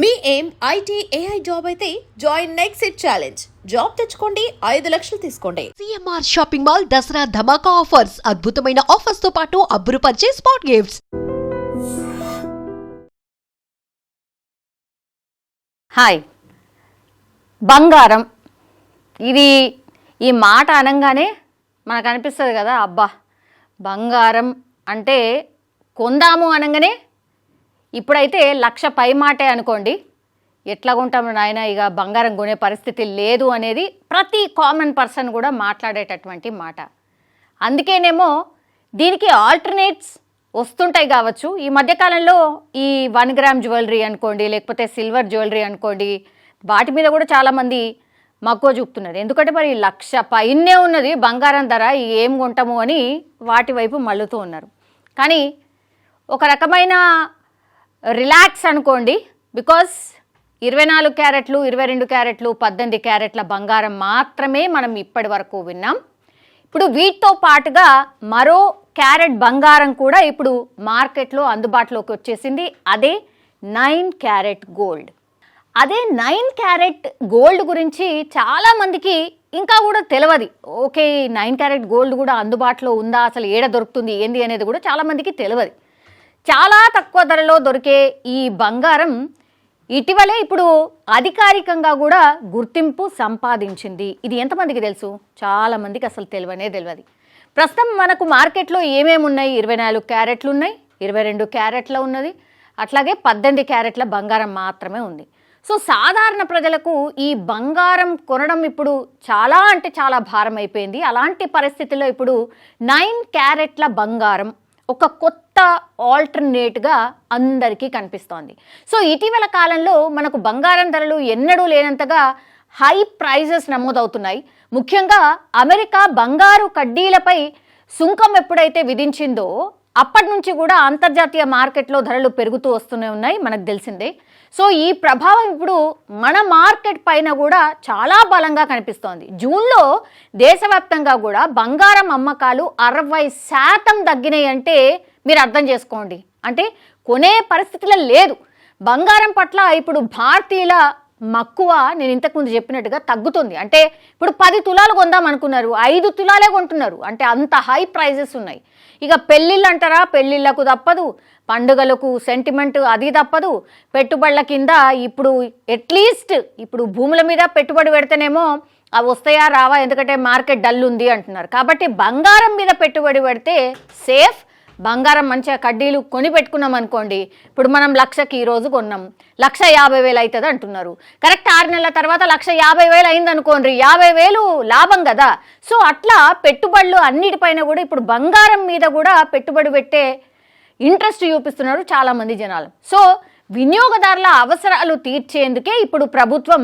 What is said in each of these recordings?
మీ ఏం IT AI job అయితే join next it challenge. Job తెచ్చుకోండి, 5 లక్షలు తీసుకోండి. సిఎంఆర్ షాపింగ్ మాల్ దసరా ధమాకా ఆఫర్స్. అద్భుతమైన ఆఫర్స్ తో పాటు అబ్బురుపరిచే స్పాట్ గిఫ్ట్స్. హాయ్, బంగారం. ఈ మాట అనగానే మనకు అనిపిస్తుంది కదా, అబ్బా బంగారం అంటే కొందాము అనగానే ఇప్పుడైతే 1,00,000 పై మాటే అనుకోండి. ఎట్లా కొంటాము నాయన, ఇక బంగారం కొనే పరిస్థితి లేదు అనేది ప్రతి కామన్ పర్సన్ కూడా మాట్లాడేటటువంటి మాట. అందుకేనేమో దీనికి ఆల్టర్నేట్స్ వస్తుంటాయి కావచ్చు. ఈ మధ్యకాలంలో ఈ 1 గ్రామ్ జ్యువెలరీ అనుకోండి, లేకపోతే సిల్వర్ జ్యువెలరీ అనుకోండి, వాటి మీద కూడా చాలామంది మక్కువ చూపుతున్నారు. ఎందుకంటే మరి 1,00,000 పైనే ఉన్నది బంగారం ధర, ఏం కొంటాము అని వాటి వైపు మళ్ళుతూ ఉన్నారు. కానీ ఒక రకమైన రిలాక్స్ అనుకోండి. బికాస్ 24 క్యారెట్లు, 22 క్యారెట్లు, 18 క్యారెట్ల బంగారం మాత్రమే మనం ఇప్పటి వరకు విన్నాం. ఇప్పుడు వీటితో పాటుగా మరో క్యారెట్ బంగారం కూడా ఇప్పుడు మార్కెట్లో అందుబాటులోకి వచ్చేసింది. అదే 9 క్యారెట్ గోల్డ్. అదే 9 క్యారెట్ గోల్డ్ గురించి చాలామందికి ఇంకా కూడా తెలియదు. ఓకే, 9 క్యారెట్ గోల్డ్ కూడా అందుబాటులో ఉందా, అసలు ఏడ దొరుకుతుంది ఏంది అనేది కూడా చాలామందికి తెలియదు. చాలా తక్కువ ధరలో దొరికే ఈ బంగారం ఇటీవలే ఇప్పుడు అధికారికంగా కూడా గుర్తింపు సంపాదించింది. ఇది ఎంతమందికి తెలుసు? చాలామందికి అసలు తెలియదు. ప్రస్తుతం మనకు మార్కెట్లో ఏమేమి ఉన్నాయి? 24 క్యారెట్లు ఉన్నాయి, 22 క్యారెట్ల ఉన్నది, అట్లాగే 18 క్యారెట్ల బంగారం మాత్రమే ఉంది. సో సాధారణ ప్రజలకు ఈ బంగారం కొనడం ఇప్పుడు చాలా అంటే చాలా భారం అయిపోయింది. అలాంటి పరిస్థితుల్లో ఇప్పుడు 9 క్యారెట్ల బంగారం ఒక కొత్త ఆల్టర్నేట్గా అందరికీ కనిపిస్తోంది. సో ఇటీవల కాలంలో మనకు బంగారం ధరలు ఎన్నడూ లేనంతగా హై ప్రైజెస్ నమోదవుతున్నాయి. ముఖ్యంగా అమెరికా బంగారు కడ్డీలపై సుంకం ఎప్పుడైతే విధించిందో అప్పటి నుంచి కూడా అంతర్జాతీయ మార్కెట్లో ధరలు పెరుగుతూ వస్తూనే ఉన్నాయి, మనకు తెలిసిందే. సో ఈ ప్రభావం ఇప్పుడు మన మార్కెట్ పైన కూడా చాలా బలంగా కనిపిస్తోంది. జూన్లో దేశవ్యాప్తంగా కూడా బంగారం అమ్మకాలు 60% తగ్గినాయి అంటే మీరు అర్థం చేసుకోండి. అంటే కొనే పరిస్థితిలో లేదు. బంగారం పట్ల ఇప్పుడు భారతీయుల మక్కువ నేను ఇంతకుముందు చెప్పినట్టుగా తగ్గుతుంది. అంటే ఇప్పుడు 10 తులాలు కొందాం అనుకున్నారు, 5 తులాలే కొంటున్నారు. అంటే అంత హై ప్రైజెస్ ఉన్నాయి. ఇక పెళ్ళిళ్ళు అంటారా, పెళ్ళిళ్ళకు తప్పదు, పండుగలకు సెంటిమెంట్ అది తప్పదు, పెట్టుబడుల కింద ఇప్పుడు అట్లీస్ట్ ఇప్పుడు భూముల మీద పెట్టుబడి పెడితేనేమో అవి వస్తాయా రావా, ఎందుకంటే మార్కెట్ డల్ ఉంది అంటున్నారు. కాబట్టి బంగారం మీద పెట్టుబడి పెడితే సేఫ్. బంగారం మంచిగా కడ్డీలు కొని పెట్టుకున్నాం అనుకోండి, ఇప్పుడు మనం 1,00,000కి ఈరోజు కొన్నాం, 1,50,000 అవుతుంది అంటున్నారు. కరెక్ట్ 6 నెలల తర్వాత 1,50,000 అయింది అనుకోండి, 50,000 లాభం కదా. సో అట్లా పెట్టుబడులు అన్నిటిపైన కూడా ఇప్పుడు బంగారం మీద కూడా పెట్టుబడి పెట్టే ఇంట్రెస్ట్ చూపిస్తున్నారు చాలామంది జనాలు. సో వినియోగదారుల అవసరాలు తీర్చేందుకే ఇప్పుడు ప్రభుత్వం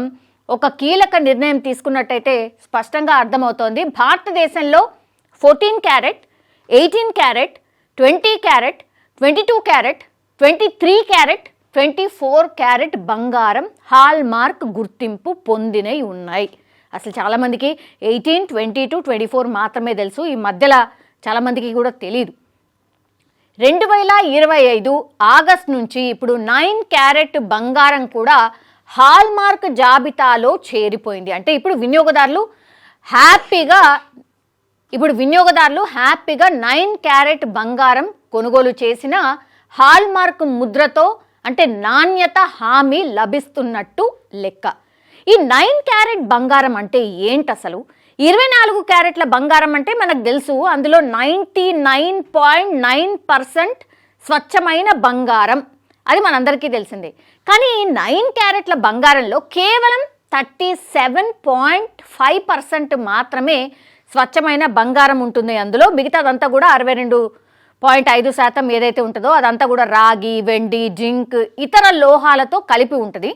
ఒక కీలక నిర్ణయం తీసుకున్నట్టయితే స్పష్టంగా అర్థమవుతోంది. భారతదేశంలో 14 carrot, 18 carrot, 20 carrot, 22 carrot, 23 carrot, 24 carrot బంగారం హాల్ మార్క్ గుర్తింపు పొందినవి ఉన్నాయి. అసలు చాలామందికి 18, 22, 24 మాత్రమే తెలుసు. ఈ మధ్యలో చాలామందికి కూడా తెలీదు. 2025 ఆగస్ట్ నుంచి ఇప్పుడు 9 క్యారెట్ బంగారం కూడా హాల్ మార్క్ జాబితాలో చేరిపోయింది. అంటే ఇప్పుడు వినియోగదారులు హ్యాపీగా 9 క్యారెట్ బంగారం కొనుగోలు చేసిన హాల్ మార్క్ ముద్రతో అంటే నాణ్యత హామీ లభిస్తున్నట్టు లెక్క. ఈ 9 క్యారెట్ బంగారం అంటే ఏంటి అసలు? 24 క్యారెట్ల బంగారం అంటే మనకు తెలుసు, అందులో 99.9% స్వచ్ఛమైన బంగారం, అది మనందరికీ తెలిసిందే. కానీ 9 క్యారెట్ల బంగారంలో కేవలం 37.5% మాత్రమే స్వచ్ఛమైన బంగారం ఉంటుంది. అందులో మిగతాదంతా కూడా 62.5% ఏదైతే ఉంటుందో అదంతా కూడా రాగి, వెండి, జింక్, ఇతర లోహాలతో కలిపి ఉంటుంది.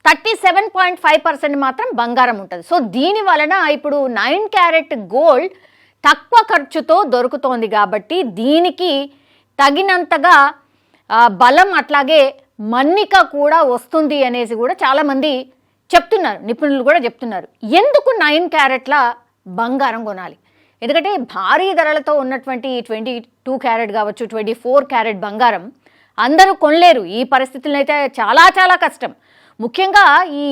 37.5% మాత్రం బంగారం ఉంటుంది. సో దీని వలన ఇప్పుడు 9 క్యారెట్ గోల్డ్ తక్కువ ఖర్చుతో దొరుకుతోంది కాబట్టి దీనికి తగినంతగా బలం అట్లాగే మన్నిక కూడా వస్తుంది అనేసి కూడా చాలామంది చెప్తున్నారు, నిపుణులు కూడా చెప్తున్నారు. ఎందుకు 9 క్యారెట్ల బంగారం కొనాలి? ఎందుకంటే భారీ ధరలతో ఉన్నటువంటి 22 క్యారెట్ కావచ్చు, 24 క్యారెట్ బంగారం అందరూ కొనలేరు. ఈ పరిస్థితుల్లో అయితే చాలా చాలా కష్టం. ముఖ్యంగా ఈ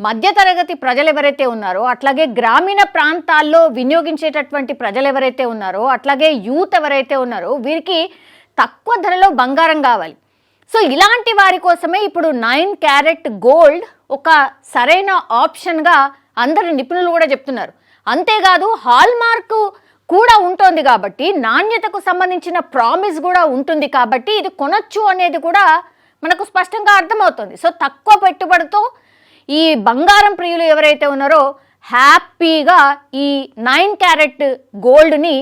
మధ్యతరగతి ప్రజలు ఎవరైతే ఉన్నారో, అట్లాగే గ్రామీణ ప్రాంతాల్లో వినియోగించేటటువంటి ప్రజలు ఎవరైతే ఉన్నారో, అట్లాగే యూత్ ఎవరైతే ఉన్నారో వీరికి తక్కువ ధరలో బంగారం కావాలి. సో ఇలాంటి వారి కోసమే ఇప్పుడు 9 క్యారెట్ గోల్డ్ ఒక సరైన ఆప్షన్గా అందరు నిపుణులు కూడా చెప్తున్నారు. అంతేకాదు హాల్ మార్క్ కూడా ఉంటుంది కాబట్టి, నాణ్యతకు సంబంధించిన ప్రామిస్ కూడా ఉంటుంది కాబట్టి ఇది కొనొచ్చు అనేది కూడా మనకు స్పష్టంగా అర్థమవుతుంది. సో తక్కువ పెట్టుబడితో ఈ బంగారం ప్రియులు ఎవరైతే ఉన్నారో హ్యాపీగా ఈ 9 క్యారెట్ గోల్డ్ని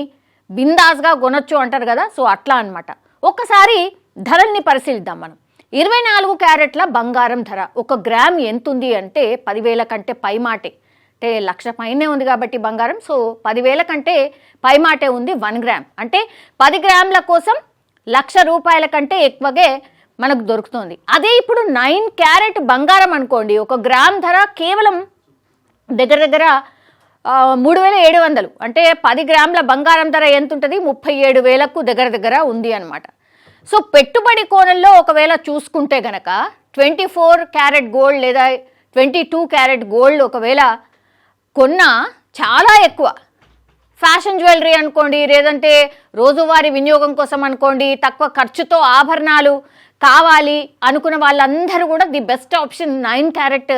బిందాస్గా కొనొచ్చు అంటారు కదా, సో అట్లా అనమాట. ఒక్కసారి ధరల్ని పరిశీలిద్దాం మనం. 24 క్యారెట్ల బంగారం ధర 1 గ్రామ్ ఎంత ఉంది అంటే 10,000 కంటే పైమాటే, అంటే 1,00,000 పైనే ఉంది కాబట్టి బంగారం. సో 10,000 కంటే పైమాటే ఉంది 1 గ్రామ్. అంటే 10 గ్రాముల కోసం 1,00,000 రూపాయల కంటే ఎక్కువగా మనకు దొరుకుతుంది. అదే ఇప్పుడు 9 క్యారెట్ బంగారం అనుకోండి, 1 గ్రామ్ ధర కేవలం దగ్గర 3,700. అంటే 10 గ్రాముల బంగారం ధర ఎంత ఉంటుంది? 37,000కు దగ్గర ఉంది అనమాట. సో పెట్టుబడి కోణంలో ఒకవేళ చూసుకుంటే గనక 24 క్యారెట్ గోల్డ్ లేదా 22 క్యారెట్ గోల్డ్ ఒకవేళ కొన్నా చాలా ఎక్కువ. ఫ్యాషన్ జ్యువెలరీ అనుకోండి, లేదంటే రోజువారీ వినియోగం కోసం అనుకోండి, తక్కువ ఖర్చుతో ఆభరణాలు కావాలి అనుకున్న వాళ్ళందరూ కూడా the best option 9 carat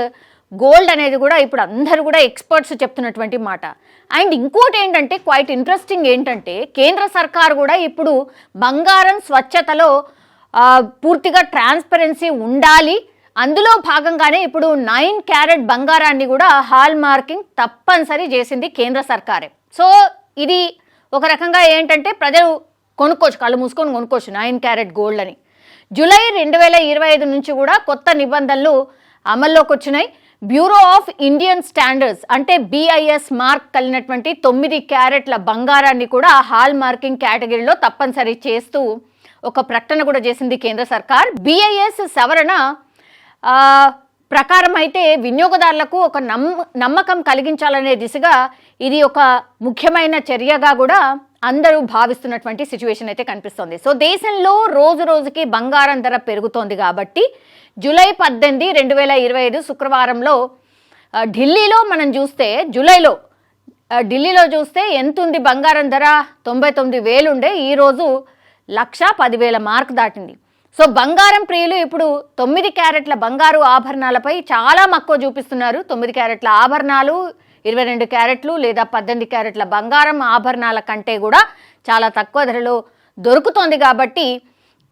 gold అనేది కూడా ఇప్పుడు అందరూ కూడా ఎక్స్పర్ట్స్ చెప్తున్నటువంటి మాట. అండ్ ఇంకోటి ఏంటంటే క్వైట్ ఇంట్రెస్టింగ్ ఏంటంటే కేంద్ర సర్కార్ కూడా ఇప్పుడు బంగారం స్వచ్ఛతలో పూర్తిగా ట్రాన్స్పరెన్సీ ఉండాలి, అందులో భాగంగానే ఇప్పుడు 9 క్యారెట్ బంగారాన్ని కూడా హాల్ మార్కింగ్ తప్పనిసరి చేసింది కేంద్ర సర్కారే. సో ఇది ఒక రకంగా ఏంటంటే ప్రజలు కొనుక్కోవచ్చు, కళ్ళు మూసుకొని కొనుక్కోవచ్చు 9 క్యారెట్ గోల్డ్ అని. జూలై 2025 నుంచి కూడా కొత్త నిబంధనలు అమల్లోకి వచ్చినాయి. బ్యూరో ఆఫ్ ఇండియన్ స్టాండర్డ్స్ అంటే BIS మార్క్ కలిగినటువంటి 9 క్యారెట్ల బంగారాన్ని కూడా హాల్ మార్కింగ్ కేటగిరీలో తప్పనిసరి చేస్తూ ఒక ప్రకటన కూడా చేసింది కేంద్ర సర్కార్. BIS సవరణ ప్రకారం అయితే వినియోగదారులకు ఒక నమ్మకం కలిగించాలనే దిశగా ఇది ఒక ముఖ్యమైన చర్యగా కూడా అందరూ భావిస్తున్నటువంటి సిచ్యువేషన్ అయితే కనిపిస్తోంది. సో దేశంలో రోజు రోజుకి బంగారం ధర పెరుగుతోంది కాబట్టి జూలై 18, 2025 శుక్రవారంలో ఢిల్లీలో మనం చూస్తే ఢిల్లీలో చూస్తే ఎంత ఉంది బంగారం ధర? 99,000 ఉండే, ఈరోజు 1,10,000 మార్క్ దాటింది. సో బంగారం ప్రియులు ఇప్పుడు 9 క్యారెట్ల బంగారు ఆభరణాలపై చాలా మక్కువ చూపిస్తున్నారు. 9 క్యారెట్ల ఆభరణాలు 22 క్యారెట్లు లేదా 18 క్యారెట్ల బంగారం ఆభరణాల కంటే కూడా చాలా తక్కువ ధరలో దొరుకుతోంది కాబట్టి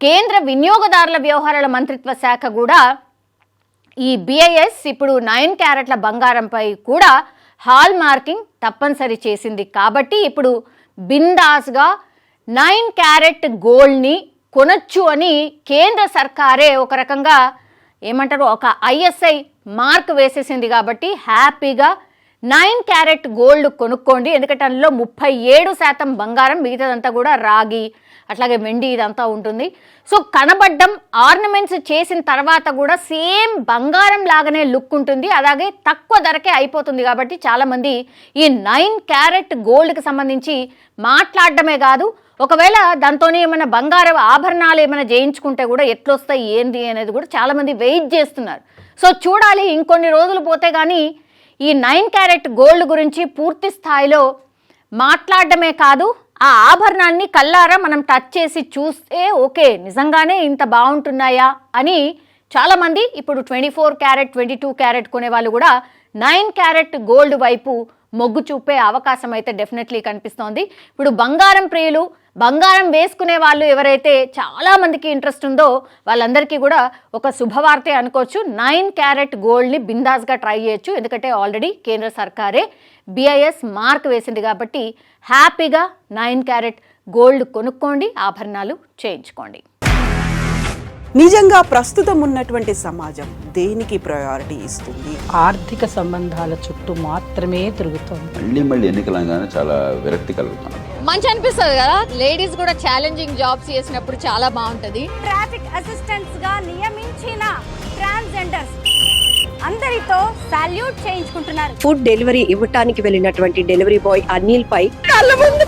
కేంద్ర వినియోగదారుల వ్యవహారాల మంత్రిత్వ శాఖ కూడా ఈ BIS ఇప్పుడు 9 క్యారెట్ల బంగారంపై కూడా హాల్ మార్కింగ్ తప్పనిసరి చేసింది. కాబట్టి ఇప్పుడు బిందాస్గా 9 క్యారెట్ గోల్డ్ని కొనొచ్చు అని కేంద్ర సర్కారే ఒక రకంగా ఏమంటారు ఒక ISI మార్క్ వేసేసింది. కాబట్టి హ్యాపీగా 9 క్యారెట్ గోల్డ్ కొనుక్కోండి. ఎందుకంటే అందులో 37% బంగారం, మిగతాదంతా కూడా రాగి అట్లాగే వెండి ఇదంతా ఉంటుంది. సో కనబడ్డం ఆర్నమెంట్స్ చేసిన తర్వాత కూడా సేమ్ బంగారం లాగానే లుక్ ఉంటుంది, అలాగే తక్కువ ధరకే అయిపోతుంది. కాబట్టి చాలామంది ఈ 9 క్యారెట్ గోల్డ్కి సంబంధించి మాట్లాడడమే కాదు, ఒకవేళ దాంతోనే ఏమైనా బంగారు ఆభరణాలు ఏమైనా చేయించుకుంటే కూడా ఎట్లొస్తాయి ఏంది అనేది కూడా చాలామంది వెయిట్ చేస్తున్నారు. సో చూడాలి, ఇంకొన్ని రోజులు పోతే కానీ ఈ 9 క్యారెట్ గోల్డ్ గురించి పూర్తి స్థాయిలో మాట్లాడడమే కాదు, ఆ ఆభరణాన్ని కల్లారా మనం టచ్ చేసి చూస్తే ఓకే నిజంగానే ఇంత బాగుంటున్నాయా అని చాలామంది ఇప్పుడు 24 క్యారెట్ 22 క్యారెట్ కొనే వాళ్ళు కూడా 9 క్యారెట్ గోల్డ్ వైపు మొగ్గు చూపే అవకాశం అయితే డెఫినెట్లీ కనిపిస్తోంది. ఇప్పుడు బంగారం ప్రియులు, బంగారం వేసుకునే వాళ్ళు ఎవరైతే చాలా మందికి ఇంట్రెస్ట్ ఉందో వాళ్ళందరికీ కూడా ఒక శుభవార్తే అనుకోవచ్చు. 9 క్యారెట్ గోల్డ్ని బిందాస్గా ట్రై చేయొచ్చు. ఎందుకంటే ఆల్రెడీ కేంద్ర సర్కారే BIS మార్క్ వేసింది కాబట్టి హ్యాపీగా 9 క్యారెట్ గోల్డ్ కొనుక్కోండి, ఆభరణాలు చేయించుకోండి. నిజంగా ప్రస్తుతం ఉన్నటువంటి సమాజం దేనికి ప్రయారిటీ ఇస్తుంది? ఆర్థిక సంబంధాల చుట్టూ మాత్రమే తిరుగుతుంది. మళ్ళీ ఎన్నికలంగానే చాలా విరక్తి కలుగుతాను. మంచి అనిపిస్తుంది కదా, లేడీస్ కూడా ఛాలెంజింగ్ జాబ్స్ చేసినప్పుడు చాలా బాగుంటది. ట్రాఫిక్ అసిస్టెంట్స్ గా నియమించిన ట్రాన్స్జెండర్స్ అందరితో సాల్యూట్ చేయించుకుంటున్నారు. ఫుడ్ డెలివరీ ఇవ్వటానికి వెళ్ళినటువంటి డెలివరీ బాయ్ అనిల్ పై కళ్ళ ముందు